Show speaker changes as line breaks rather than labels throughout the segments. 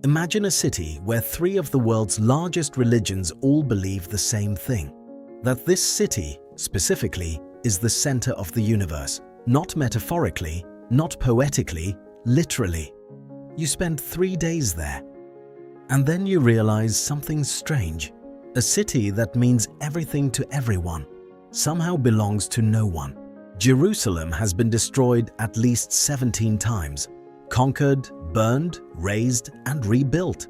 Imagine a city where three of the world's largest religions all believe the same thing. That this city, specifically, is the center of the universe. Not metaphorically, not poetically, literally. You spend 3 days there. And then you realize something strange. A city that means everything to everyone somehow belongs to no one. Jerusalem has been destroyed at least 17 times, conquered, burned, razed, and rebuilt.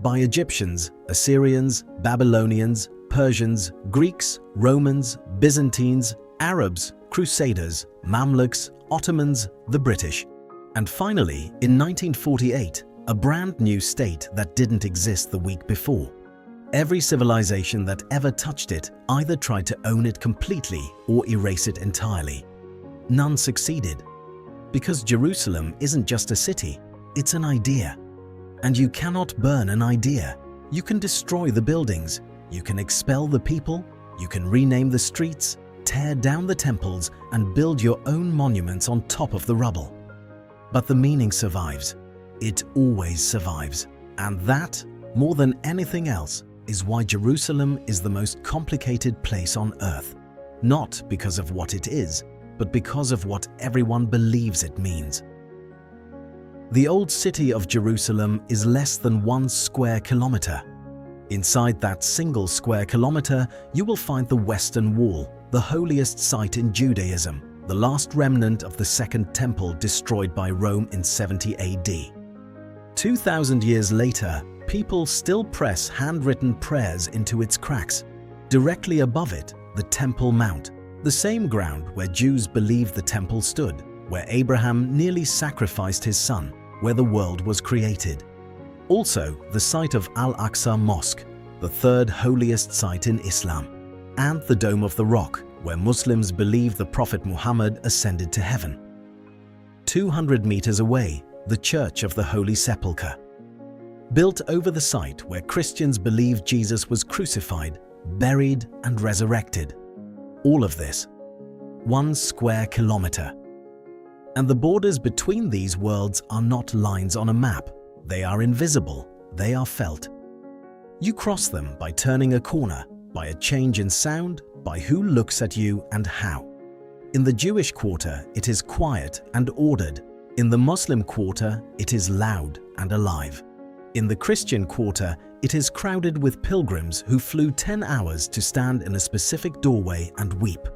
By Egyptians, Assyrians, Babylonians, Persians, Greeks, Romans, Byzantines, Arabs, Crusaders, Mamluks, Ottomans, the British. And finally, in 1948, a brand new state that didn't exist the week before. Every civilization that ever touched it either tried to own it completely or erase it entirely. None succeeded. Because Jerusalem isn't just a city, it's an idea. And you cannot burn an idea. You can destroy the buildings, you can expel the people, you can rename the streets, tear down the temples, and build your own monuments on top of the rubble. But the meaning survives. It always survives. And that, more than anything else, is why Jerusalem is the most complicated place on earth. Not because of what it is, but because of what everyone believes it means. The old city of Jerusalem is less than 1 square kilometer. Inside that single square kilometer, you will find the Western Wall, the holiest site in Judaism, the last remnant of the Second Temple destroyed by Rome in 70 AD. 2,000 years later, people still press handwritten prayers into its cracks. Directly above it, the Temple Mount, the same ground where Jews believe the temple stood, where Abraham nearly sacrificed his son, where the world was created. Also, the site of Al-Aqsa Mosque, the third holiest site in Islam, and the Dome of the Rock, where Muslims believe the Prophet Muhammad ascended to heaven. 200 meters away, the Church of the Holy Sepulchre, built over the site where Christians believe Jesus was crucified, buried, and resurrected. All of this, 1 square kilometer. And the borders between these worlds are not lines on a map. They are invisible, they are felt. You cross them by turning a corner, by a change in sound, by who looks at you and how. In the Jewish quarter, it is quiet and ordered. In the Muslim quarter, it is loud and alive. In the Christian quarter, it is crowded with pilgrims who flew 10 hours to stand in a specific doorway and weep.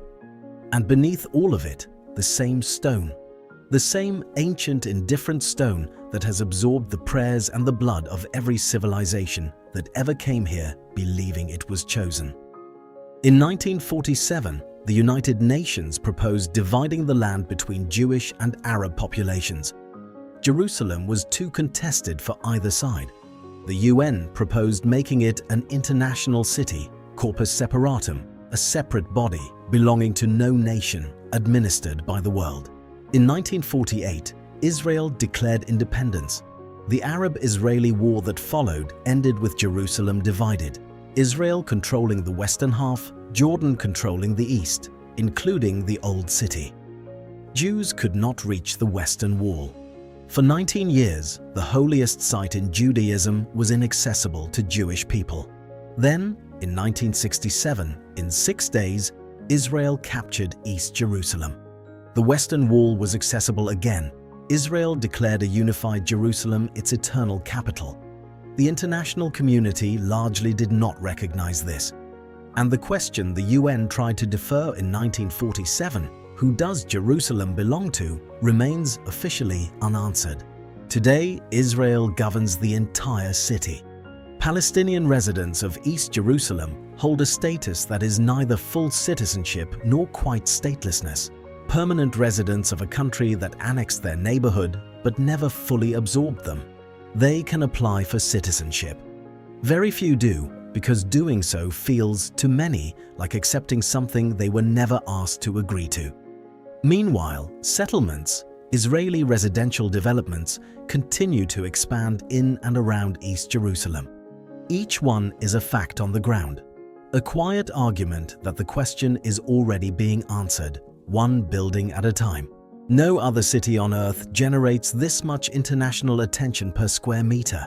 And beneath all of it, the same stone. The same ancient indifferent stone that has absorbed the prayers and the blood of every civilization that ever came here believing it was chosen. In 1947, the United Nations proposed dividing the land between Jewish and Arab populations. Jerusalem was too contested for either side. The UN proposed making it an international city, corpus separatum, a separate body belonging to no nation, administered by the world. In 1948, Israel declared independence. The Arab-Israeli war that followed ended with Jerusalem divided, Israel controlling the western half, Jordan controlling the east, including the Old City. Jews could not reach the Western Wall. For 19 years, the holiest site in Judaism was inaccessible to Jewish people. Then, in 1967, in 6 days, Israel captured East Jerusalem. The Western Wall was accessible again. Israel declared a unified Jerusalem its eternal capital. The international community largely did not recognize this. And the question the UN tried to defer in 1947, who does Jerusalem belong to, remains officially unanswered. Today, Israel governs the entire city. Palestinian residents of East Jerusalem hold a status that is neither full citizenship nor quite statelessness. Permanent residents of a country that annexed their neighborhood but never fully absorbed them. They can apply for citizenship. Very few do, because doing so feels, to many, like accepting something they were never asked to agree to. Meanwhile, settlements, Israeli residential developments, continue to expand in and around East Jerusalem. Each one is a fact on the ground. A quiet argument that the question is already being answered, one building at a time. No other city on earth generates this much international attention per square meter.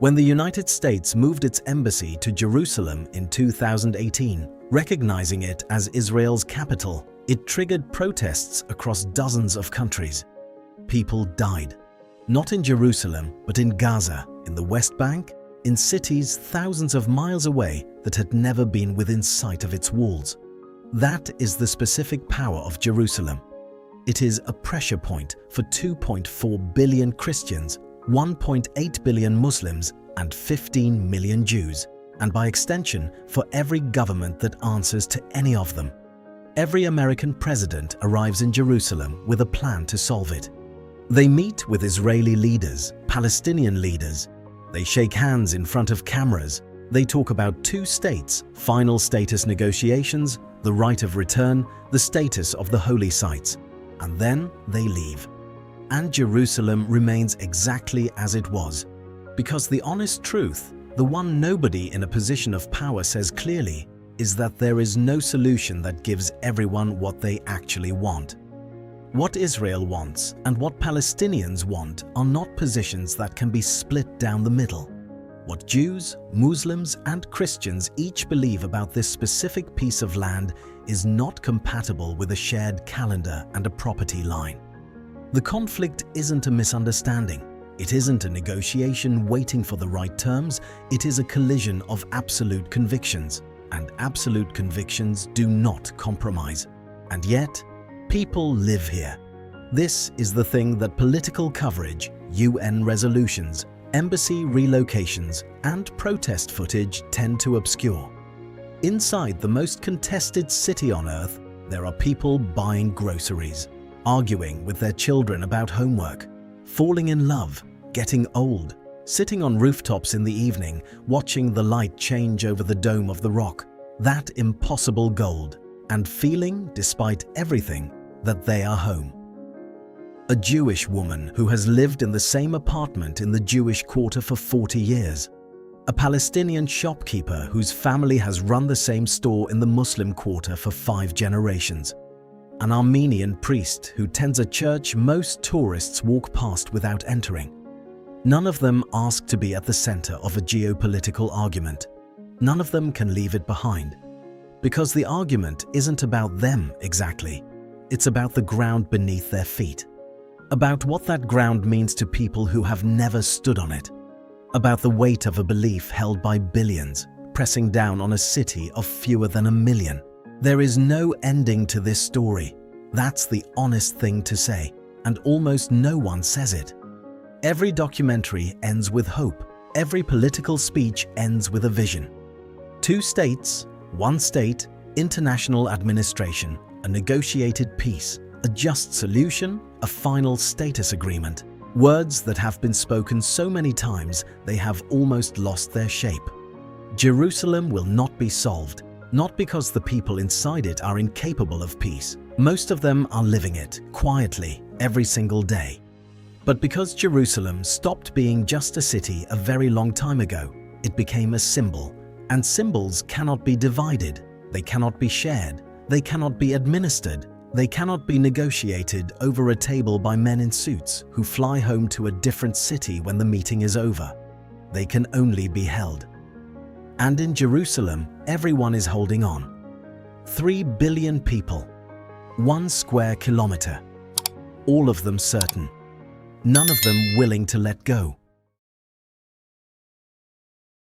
When the United States moved its embassy to Jerusalem in 2018, recognizing it as Israel's capital, it triggered protests across dozens of countries. People died. Not in Jerusalem, but in Gaza, in the West Bank, in cities thousands of miles away that had never been within sight of its walls. That is the specific power of Jerusalem. It is a pressure point for 2.4 billion Christians, 1.8 billion Muslims, and 15 million Jews, and by extension, for every government that answers to any of them. Every American president arrives in Jerusalem with a plan to solve it. They meet with Israeli leaders, Palestinian leaders. They shake hands in front of cameras. They talk about two states, final status negotiations, the right of return, the status of the holy sites. And then they leave. And Jerusalem remains exactly as it was. Because the honest truth, the one nobody in a position of power says clearly, is that there is no solution that gives everyone what they actually want. What Israel wants and what Palestinians want are not positions that can be split down the middle. What Jews, Muslims, and Christians each believe about this specific piece of land is not compatible with a shared calendar and a property line. The conflict isn't a misunderstanding. It isn't a negotiation waiting for the right terms. It is a collision of absolute convictions, and absolute convictions do not compromise. And yet, people live here. This is the thing that political coverage, UN resolutions, embassy relocations, and protest footage tend to obscure. Inside the most contested city on earth, there are people buying groceries, arguing with their children about homework, falling in love, getting old, sitting on rooftops in the evening, watching the light change over the dome of the rock, that impossible gold, and feeling, despite everything, that they are home. A Jewish woman who has lived in the same apartment in the Jewish quarter for 40 years. A Palestinian shopkeeper whose family has run the same store in the Muslim quarter for 5 generations. An Armenian priest who tends a church most tourists walk past without entering. None of them ask to be at the center of a geopolitical argument. None of them can leave it behind. Because the argument isn't about them exactly. It's about the ground beneath their feet. About what that ground means to people who have never stood on it. About the weight of a belief held by billions, pressing down on a city of fewer than 1 million. There is no ending to this story. That's the honest thing to say, and almost no one says it. Every documentary ends with hope. Every political speech ends with a vision. 2 states, 1 state, international administration, a negotiated peace, a just solution, a final status agreement. Words that have been spoken so many times they have almost lost their shape. Jerusalem will not be solved, not because the people inside it are incapable of peace. Most of them are living it, quietly, every single day. But because Jerusalem stopped being just a city a very long time ago, it became a symbol. And symbols cannot be divided, they cannot be shared, they cannot be administered, they cannot be negotiated over a table by men in suits who fly home to a different city when the meeting is over. They can only be held. And in Jerusalem, everyone is holding on. 3 billion people, 1 square kilometer, all of them certain, none of them willing to let go.